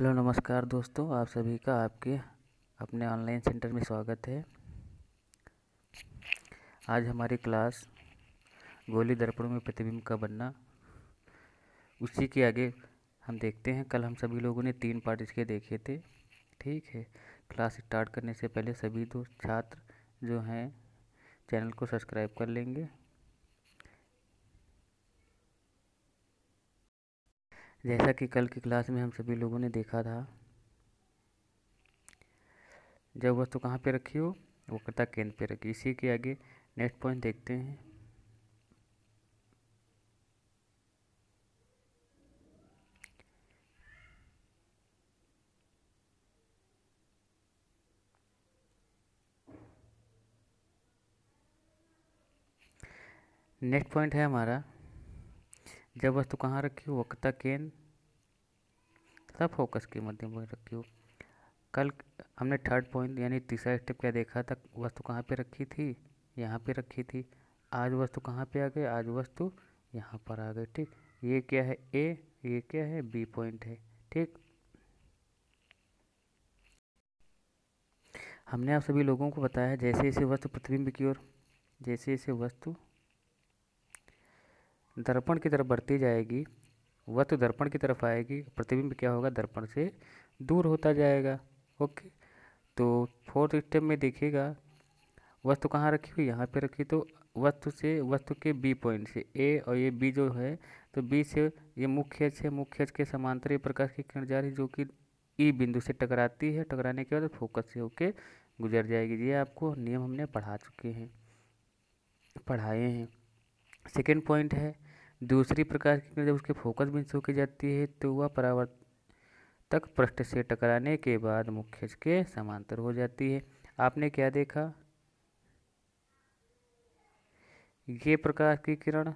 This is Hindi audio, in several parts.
हेलो नमस्कार दोस्तों, आप सभी का आपके अपने ऑनलाइन सेंटर में स्वागत है। आज हमारी क्लास गोली दर्पणों में प्रतिबिंब का बनना, उसी के आगे हम देखते हैं। कल हम सभी लोगों ने 3 पार्ट इसके देखे थे। ठीक है, क्लास स्टार्ट करने से पहले सभी दोस्त छात्र जो हैं चैनल को सब्सक्राइब कर लेंगे। जैसा कि कल की क्लास में हम सभी लोगों ने देखा था, जब वस्तु कहाँ पे रखी हो, वक्रता केंद्र पे रखी। इसी के आगे नेक्स्ट पॉइंट देखते हैं। नेक्स्ट पॉइंट है हमारा, जब वस्तु कहाँ रखी हो, वक्रता केंद्र तथा फोकस के मध्य में रखी हो। कल हमने थर्ड पॉइंट यानी तीसरा स्टेप क्या देखा था, वस्तु कहाँ पे रखी थी, यहाँ पे रखी थी। आज वस्तु कहाँ पे आ गई, आज वस्तु यहाँ पर आ गई। ठीक, ये क्या है ए, ये क्या है बी पॉइंट है। ठीक, हमने आप सभी लोगों को बताया जैसे जैसे वस्तु प्रतिबिंब की ओर, जैसे जैसे वस्तु दर्पण की तरफ बढ़ती जाएगी, वस्तु दर्पण की तरफ आएगी, प्रतिबिंब क्या होगा, दर्पण से दूर होता जाएगा। ओके, तो फोर्थ स्टेप में देखिएगा, वस्तु कहाँ रखी हुई, यहाँ पे रखी। तो वस्तु के बी पॉइंट से ए और ये बी जो है, तो बी से ये मुख्य अक्ष है, मुख्य अक्ष के समांतर प्रकाश की किरण जा रही है जो कि ई बिंदु से टकराती है। टकराने के बाद फोकस से होके गुजर जाएगी। ये आपको नियम हमने पढ़ाए हैं। सेकेंड पॉइंट है, दूसरी प्रकाश की किरण जब उसके फोकस बिंदु से होके जाती है तो वह परावर्तक पृष्ठ से टकराने के बाद मुख्य अक्ष के समांतर हो जाती है। आपने क्या देखा, ये प्रकाश की किरण,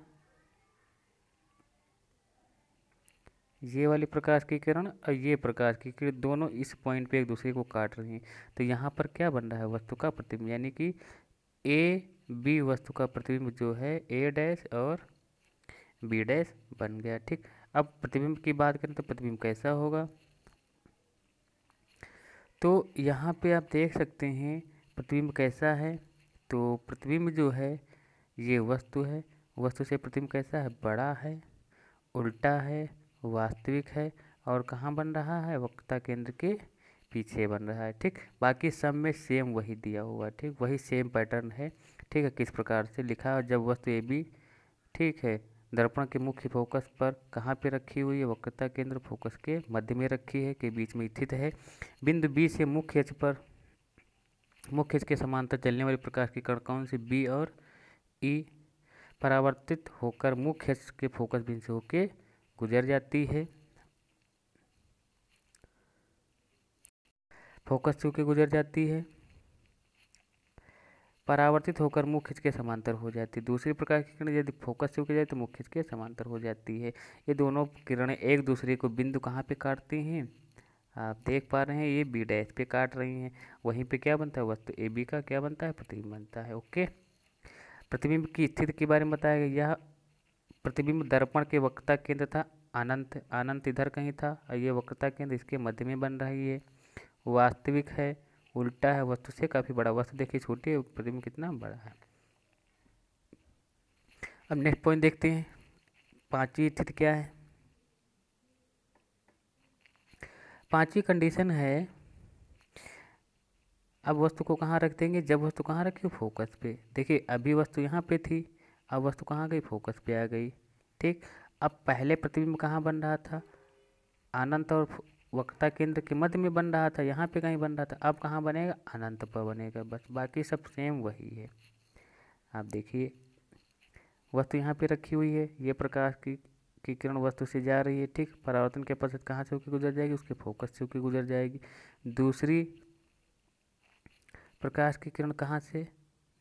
ये वाली प्रकाश की किरण और ये प्रकाश की किरण दोनों इस पॉइंट पे एक दूसरे को काट रही हैं। तो यहाँ पर क्या बन रहा है, वस्तु का प्रतिबिंब, यानी कि ए बी वस्तु का प्रतिबिंब जो है ए डैश और बी डैश बन गया। ठीक, अब प्रतिबिंब की बात करें तो प्रतिबिंब कैसा होगा, तो यहाँ पे आप देख सकते हैं प्रतिबिंब कैसा है। तो प्रतिबिंब जो है ये वस्तु है, वस्तु से प्रतिबिंब कैसा है, बड़ा है, उल्टा है, वास्तविक है और कहाँ बन रहा है, वक्रता केंद्र के पीछे बन रहा है। ठीक, बाकी सब में सेम वही दिया हुआ है। ठीक, वही सेम पैटर्न है। ठीक है, किस प्रकार से लिखा है, जब वस्तु ए बी, ठीक है, दर्पण के मुख्य फोकस पर कहाँ पे रखी हुई है, वक्रता केंद्र फोकस के मध्य में रखी है, के बीच में स्थित है। बिंदु बी से मुख्य अक्ष पर, मुख्य अक्ष के समांतर चलने वाली प्रकाश की कण कौन सी, बी और ई, परावर्तित होकर मुख्य अक्ष के फोकस बिंदु से होके गुजर जाती है। फोकस से होके गुजर जाती है, परावर्तित होकर मुख्य अक्ष के समांतर हो जाती है। दूसरी प्रकार की किरण यदि फोकस से होकर जाए तो मुख्य अक्ष के समांतर हो जाती है। ये दोनों किरणें एक दूसरे को बिंदु कहाँ पे काटती हैं, आप देख पा रहे हैं, ये बी डैश पे काट रही हैं। वहीं पे क्या बनता है, वस्तु ए बी का क्या बनता है, प्रतिबिंब बनता है। ओके, प्रतिबिंब की स्थिति के बारे में बताया गया। यह प्रतिबिंब दर्पण के वक्रता केंद्र था, अनंत अनंत इधर कहीं था और ये वक्रता केंद्र इसके मध्य में बन रही है। वास्तविक है, उल्टा है, वस्तु से काफ़ी बड़ा। वस्तु देखिए छोटी है, प्रतिबिंब कितना बड़ा है। अब नेक्स्ट पॉइंट देखते हैं, पांचवी स्थिति क्या है। पांचवी कंडीशन है, अब वस्तु को कहाँ रख देंगे, जब वस्तु कहाँ रखी, फोकस पे। देखिए अभी वस्तु यहाँ पे थी, अब वस्तु कहाँ गई, फोकस पे आ गई। ठीक, अब पहले प्रतिबिंब कहाँ बन रहा था, अनंत और वक्रता केंद्र के मध्य में बन रहा था, यहाँ पे कहीं बन रहा था। अब कहाँ बनेगा, अनंत पर बनेगा, बस बाकी सब सेम वही है। आप देखिए वस्तु यहाँ पे रखी हुई है, ये प्रकाश की किरण वस्तु से जा रही है। ठीक, परावर्तन के पश्चात कहाँ से होकर गुजर जाएगी, उसके फोकस से होकर गुजर जाएगी। दूसरी प्रकाश की किरण कहाँ से,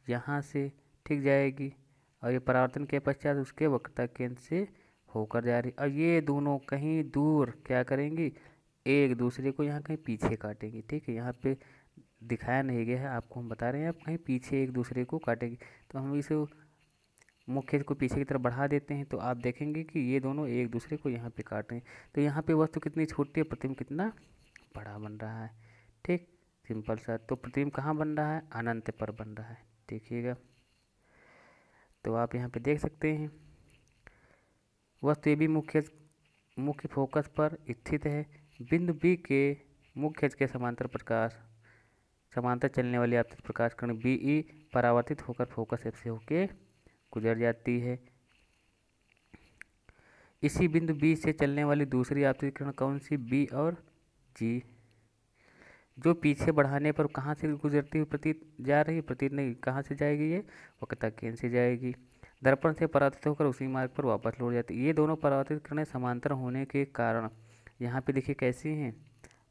यहाँ से, ठीक, जाएगी और ये परावर्तन के पश्चात उसके वक्रता केंद्र से होकर जा रही। और ये दोनों कहीं दूर क्या करेंगी, एक दूसरे को यहाँ कहीं पीछे काटेंगी। ठीक है, यहाँ पे दिखाया नहीं गया है, आपको हम बता रहे हैं, आप कहीं पीछे एक दूसरे को काटेंगी। तो हम इसे मुख्य को पीछे की तरफ बढ़ा देते हैं तो आप देखेंगे कि ये दोनों एक दूसरे को यहाँ पे काट रहे हैं। तो यहाँ पे वस्तु कितनी छोटी है, प्रतिबिंब कितना बड़ा बन रहा है। ठीक, सिंपल सा। तो प्रतिबिंब कहाँ बन रहा है, अनंत पर बन रहा है। देखिएगा, तो आप यहाँ पे देख सकते हैं वस्तु ए भी मुख्य फोकस पर स्थित है। बिंदु बी के मुख्य के समांतर चलने वाली आपतित प्रकाश किरण बीई परावर्तित होकर फोकस एफ से होके गुजर जाती है। इसी बिंदु बी से चलने वाली दूसरी आपतित किरण कौन सी, बी और जी, जो पीछे बढ़ाने पर कहाँ से गुजरती हुई प्रतीत जा रही है, प्रतीत नहीं, कहाँ से जाएगी, ये वक्रता केंद्र से जाएगी। दर्पण से परावर्तित होकर उसी मार्ग पर वापस लौट जाती है। ये दोनों परावर्तित किरणें समांतर होने के कारण यहाँ पे देखिए कैसी हैं,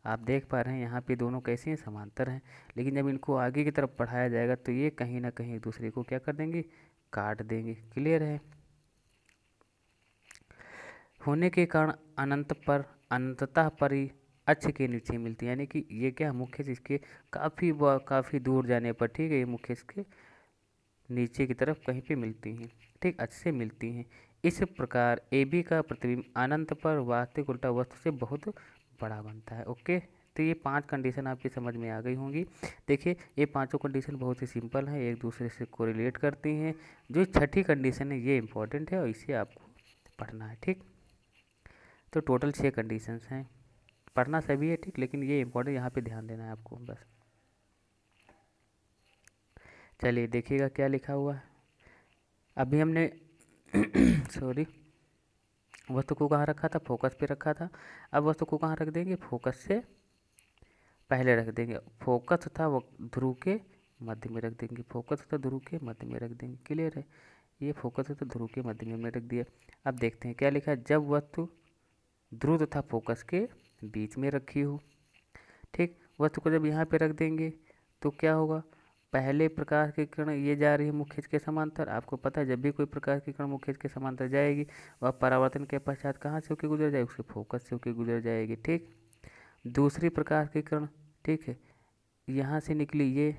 आप देख पा रहे हैं यहाँ पे दोनों कैसी हैं, समांतर हैं। लेकिन जब इनको आगे की तरफ बढ़ाया जाएगा तो ये कहीं ना कहीं एक दूसरे को क्या कर देंगे, काट देंगे। क्लियर है। होने के कारण अनंततः पर ही अक्ष के नीचे मिलती है, यानी कि ये क्या, मुख्य इसके काफ़ी दूर जाने पर, ठीक है, ये मुख्य इसके नीचे की तरफ कहीं पे मिलती हैं, ठीक, अक्ष से मिलती हैं। इस प्रकार ए बी का प्रतिबिंब अनंत पर वास्तविक उल्टा वस्तु से बहुत बड़ा बनता है। ओके, तो ये 5 कंडीशन आपकी समझ में आ गई होंगी। देखिए, ये पांचों कंडीशन बहुत ही सिंपल हैं, एक दूसरे से कोरिलेट करती हैं। जो छठी कंडीशन है ये इंपॉर्टेंट है और इसे आपको पढ़ना है। ठीक, तो टोटल 6 कंडीशंस हैं, पढ़ना सभी है, ठीक, लेकिन ये इंपॉर्टेंट, यहाँ पे ध्यान देना है आपको बस। चलिए देखिएगा क्या लिखा हुआ है। अभी हमने सॉरी, वस्तु को कहाँ रखा था, फोकस पे रखा था। अब वस्तु को कहाँ रख देंगे, फोकस से पहले रख देंगे। फोकस था वो ध्रुव के मध्य में रख देंगे, फोकस था ध्रुव के मध्य में रख देंगे। क्लियर है, ये फोकस है तो ध्रुव के मध्य में रख दिया। अब देखते हैं क्या लिखा है, जब वस्तु ध्रुव तथा फोकस के बीच में रखी हो। ठीक, वस्तु को जब यहाँ पे रख देंगे तो क्या होगा, पहले प्रकाश की किरण ये जा रही है मुख्य के समांतर। आपको पता है जब भी कोई प्रकाश की किरण मुख्य के समांतर जाएगी वह परावर्तन के पश्चात कहाँ से होकर गुजर जाएगी, उसके फोकस से होकर गुजर जाएगी। ठीक, दूसरी प्रकाश की किरण, ठीक है, यहाँ से निकली ये,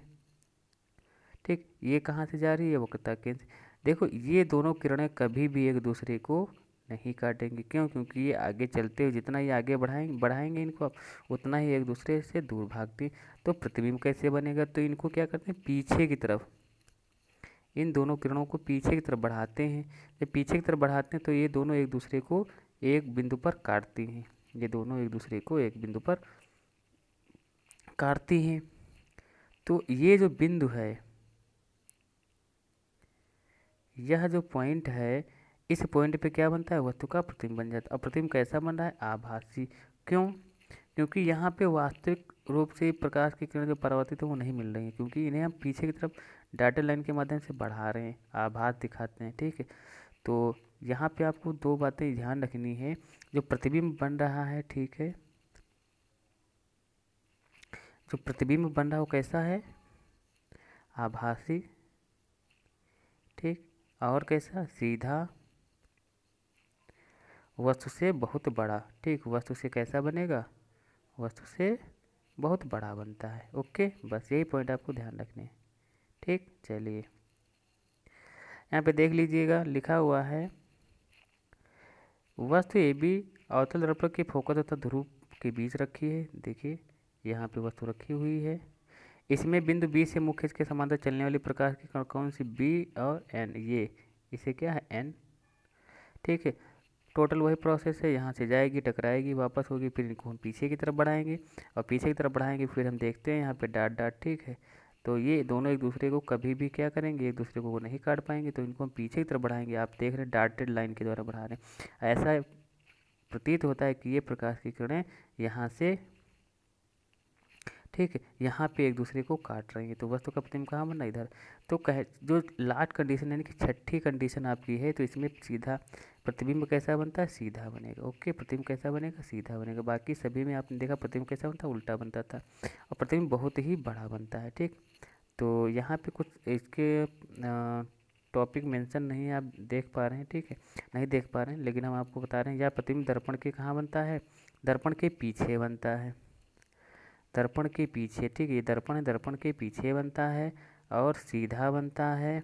ठीक, ये कहाँ से जा रही है, वक्रता केंद्र। देखो ये दोनों किरणें कभी भी एक दूसरे को नहीं काटेंगे। क्यों, क्योंकि ये आगे चलते हुए जितना ये आगे बढ़ाएंगे इनको आप, उतना ही एक दूसरे से दूर भागती। तो प्रतिबिंब कैसे बनेगा, तो इनको क्या करते हैं, पीछे की तरफ, इन दोनों किरणों को पीछे की तरफ बढ़ाते हैं। जब पीछे की तरफ बढ़ाते हैं तो ये दोनों एक दूसरे को एक बिंदु पर काटती हैं, ये दोनों एक दूसरे को एक बिंदु पर काटती हैं। तो ये जो बिंदु है, यह जो पॉइंट है, इस पॉइंट पे क्या बनता है, वस्तु का प्रतिबिंब बन जाता है। और प्रतिबिंब कैसा बन रहा है, आभासी। क्यों, क्योंकि यहाँ पे वास्तविक रूप से प्रकाश की किरण जो परावर्तित है वो नहीं मिल रही है, क्योंकि इन्हें हम पीछे की तरफ डॉटेड लाइन के माध्यम से बढ़ा रहे हैं, आभास दिखाते हैं। ठीक है, तो यहाँ पे आपको 2 बातें ध्यान रखनी है। जो प्रतिबिंब बन रहा है, ठीक है, जो प्रतिबिंब बन रहा है वो कैसा है, आभासी। ठीक, और कैसा, सीधा, वस्तु से बहुत बड़ा। ठीक, वस्तु से कैसा बनेगा, वस्तु से बहुत बड़ा बनता है। ओके, बस यही पॉइंट आपको ध्यान रखने हैं। ठीक, चलिए यहाँ पे देख लीजिएगा, लिखा हुआ है वस्तु ए बी अवतल दर्पण के फोकस तथा ध्रुव के बीच रखी है। देखिए यहाँ पे वस्तु रखी हुई है, इसमें बिंदु बी से मुख्य के समांतर चलने वाली प्रकाश की कण कौन सी, बी और एन, ये इसे क्या है, एन। ठीक है, टोटल वही प्रोसेस है, यहाँ से जाएगी, टकराएगी, वापस होगी, फिर इनको हम पीछे की तरफ बढ़ाएंगे और पीछे की तरफ बढ़ाएंगे, फिर हम देखते हैं यहाँ पे डॉट डॉट। ठीक है, तो ये दोनों एक दूसरे को कभी भी क्या करेंगे, एक दूसरे को नहीं काट पाएंगे, तो इनको हम पीछे की तरफ बढ़ाएंगे। आप देख रहे हैं डॉटेड लाइन के द्वारा बढ़ा रहे हैं। ऐसा प्रतीत होता है कि ये प्रकाश की किरणें यहाँ से, ठीक है, यहाँ पे एक दूसरे को काट रही है। तो वस्तु का प्रतिबिंब कहाँ बनना, इधर। तो जो लास्ट कंडीशन यानी कि छठी कंडीशन आपकी है, तो इसमें सीधा प्रतिबिंब कैसा बनता है, सीधा बनेगा। ओके, प्रतिबिंब कैसा बनेगा, सीधा बनेगा। बाकी सभी में आपने देखा प्रतिबिंब कैसा बनता है, उल्टा बनता था, और प्रतिबिंब बहुत ही बड़ा बनता है। ठीक, तो यहाँ पे कुछ इसके टॉपिक मेंशन नहीं है, आप देख पा रहे हैं, ठीक है, नहीं देख पा रहे हैं, लेकिन हम आपको बता रहे हैं। यह प्रतिबिंब दर्पण के कहाँ बनता है, दर्पण के पीछे बनता है, दर्पण के पीछे। ठीक है, ये दर्पण है, दर्पण के पीछे बनता है और सीधा बनता है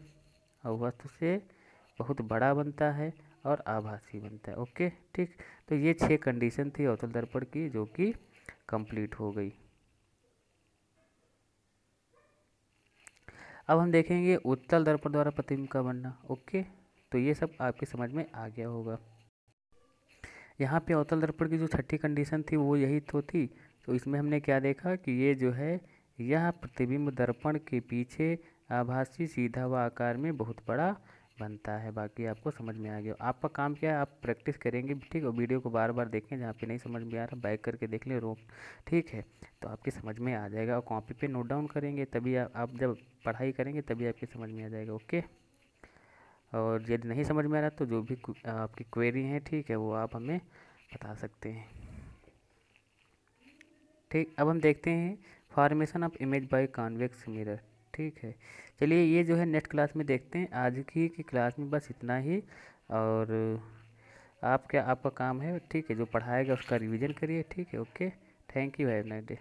और वस्तु से बहुत बड़ा बनता है और आभासी बनता है। ओके ठीक। तो ये 6 कंडीशन थी अवतल दर्पण की जो कि कंप्लीट हो गई। अब हम देखेंगे उत्तल दर्पण द्वारा प्रतिबिंब का बनना। ओके, तो ये सब आपके समझ में आ गया होगा। यहाँ पे अवतल दर्पण की जो छठी कंडीशन थी वो यही तो थी। तो इसमें हमने क्या देखा कि ये जो है यह प्रतिबिंब दर्पण के पीछे आभासी सीधा व आकार में बहुत बड़ा बनता है। बाकी आपको समझ में आ गया। आपका काम क्या है, आप प्रैक्टिस करेंगे ठीक, और वीडियो को बार बार देखें, जहाँ पे नहीं समझ में आ रहा बैक करके देख लें, रोक, ठीक है, तो आपकी समझ में आ जाएगा। और कॉपी पे नोट डाउन करेंगे तभी आप जब पढ़ाई करेंगे तभी आपकी समझ में आ जाएगा। ओके, और यदि नहीं समझ में आ रहा तो जो भी आपकी क्वेरी है ठीक है वो आप हमें बता सकते हैं। ठीक, अब हम देखते हैं formation of image by convex mirror. ठीक है, चलिए ये जो है नेक्स्ट क्लास में देखते हैं। आज की क्लास में बस इतना ही। और आपका काम है ठीक है, जो पढ़ाएगा उसका रिवीजन करिए। ठीक है, okay, thank you, have a nice day.